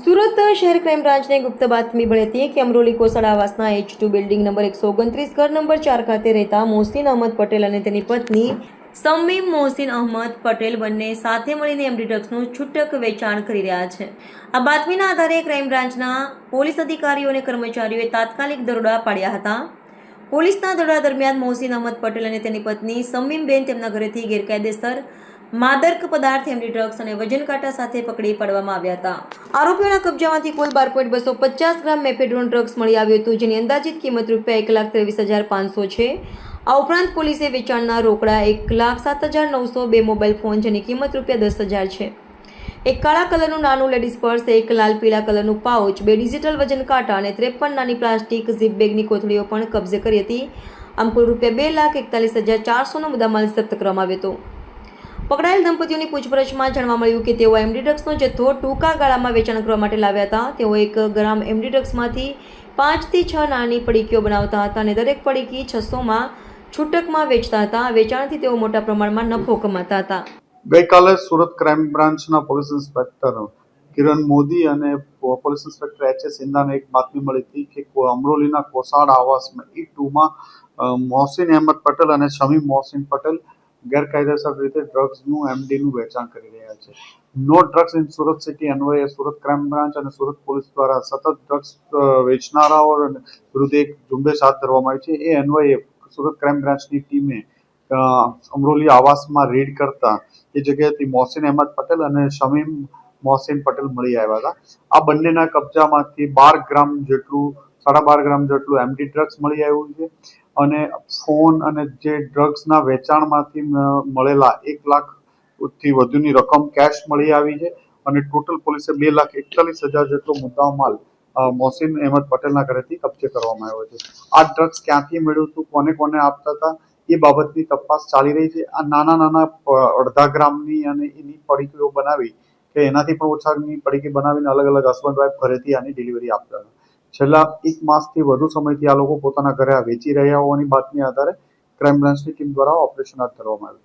સુરત શહેર ક્રાઇમ બ્રાન્ચને ગુપ્ત બાતમી મળી હતી કે અમરોલી કોસળ આવાસના H2 બિલ્ડિંગ નંબર 129 ઘર નંબર 4 ખાતે રહેતા મોહસિન અહમદ પટેલ અને તેની પત્ની સમીમ મોહસિન અહમદ પટેલ બંને સાથે મળીને એમડી ડ્રગ્સનું છૂટક વેચાણ કરી રહ્યા છે। આ બાતમીના આધારે ક્રાઇમ બ્રાન્ચના પોલીસ અધિકારીઓ અને કર્મચારીઓએ તાત્કાલિક દરોડા પાડ્યા હતા। પોલીસના દરોડા દરમિયાન મોહસિન અહમદ પટેલ અને તેની પત્ની સમીમબેન તેમના ઘરેથી ગેરકાયદેસર માદક પદાર્થ એમડી ડ્રગ્સ અને વજન કાંટા સાથે પકડી પાડવામાં આવ્યા હતા। આરોપીઓના કબજામાંથી કુલ 12.250 ગ્રામ મેફેડ્રોન ડ્રગ્સ મળી આવ્યું હતું, જેની અંદાજિત કિંમત ₹1,23,500 છે। આ ઉપરાંત પોલીસે વેચાણના રોકડા 1,07,900, 2 મોબાઈલ ફોન જેની કિંમત ₹10,000 છે, એક કાળા કલરનું નાનું લેડીઝ પર્સ, એક લાલ પીળા કલરનું પાઉચ, 2 ડિજિટલ વજન કાંટા અને 53 નાની પ્લાસ્ટિક ઝીપ બેગની કોથળીઓ પણ કબજે કરી હતી। આમ કુલ ₹2,41,400નો મુદ્દામાલ જપ્ત કરવામાં આવ્યો હતો। પકડાયેલ દંપતીઓની પૂછપરછમાં જાણવા મળ્યું કે તેઓ એમડી ડ્રગ્સનો જથ્થો ટૂંકા ગાળામાં વેચાણ કરવા માટે લાવ્યા હતા। તેઓ 1 ગ્રામ એમડી ડ્રગ્સમાંથી 5 થી 6 નાની પડીકીઓ બનાવતા હતા અને દરેક પડીકી 600માં છૂટકમાં વેચતા હતા। આ વેચાણથી તેઓ મોટા પ્રમાણમાં નફો કમાતા હતા। ગઈકાલે સુરત ક્રાઇમ બ્રાન્ચના પોલીસ ઇન્સ્પેક્ટર કિરણ મોદી અને પોલીસ ઇન્સ્પેક્ટર H.S. સિંધાને એક બાતમી મળી હતી કે અમરોલીના કોસાડ આવાસમાં E2માં મોહસિન અહેમદ પટેલ અને શમીમ મોહસિન પટેલ ગેરકાયદેસર રીતે ડ્રગ્સનું એમડીનું વેચાણ કરી રહ્યા છે। No drugs in Surat city અન્વયે સુરત ક્રાઇમ બ્રાન્ચ અને સુરત પોલીસ દ્વારા સતત ડ્રગ્સ વેચનારાઓ વિરુદ્ધ એક ઝુંબેશ હાથ ધરવામાં આવી છે। એ અન્વયે સુરત ક્રાઇમ બ્રાન્ચની ટીમે અમરોલી આવાસમાં રેડ કરતા એ જગ્યાએથી મોહસિન અહેમદ પટેલ અને શમીમ મોહસિન પટેલ મળી આવ્યા હતા। આ બંનેના કબજામાંથી 12 ગ્રામ જેટલું 12.5 ગ્રામ જેટલું એમડી ડ્રગ્સ મળી આવ્યું છે અને ફોન અને જે ડ્રગ્સના વેચાણમાંથી મળેલા 1 લાખથી વધુની રકમ કેશ મળી આવી છે અને ટોટલ પોલીસે 2,41,000 જેટલો મુદ્દામાલ મોહસિન અહેમદ પટેલના ઘરેથી કબજે કરવામાં આવ્યો છે। આ ડ્રગ્સ ક્યાંથી મળ્યું હતું, કોને કોને આપતા હતા એ બાબતની તપાસ ચાલી રહી છે। આ નાના અડધા ગ્રામની અને એની પડીકીઓ બનાવી કે એનાથી પણ ઓછાની પડીકી બનાવીને અલગ અલગ હસબન્ડ વાઇફ ઘરેથી આની ડિલિવરી આપતા હતા। છેલ્લા 1 માસથી વધુ સમયથી આ લોકો પોતાના ઘરે વેચી રહ્યા હોવાની બાતમી આધારે ક્રાઇમ બ્રાન્ચની ટીમ દ્વારા ઓપરેશન હાથ ધરવામાં આવ્યું।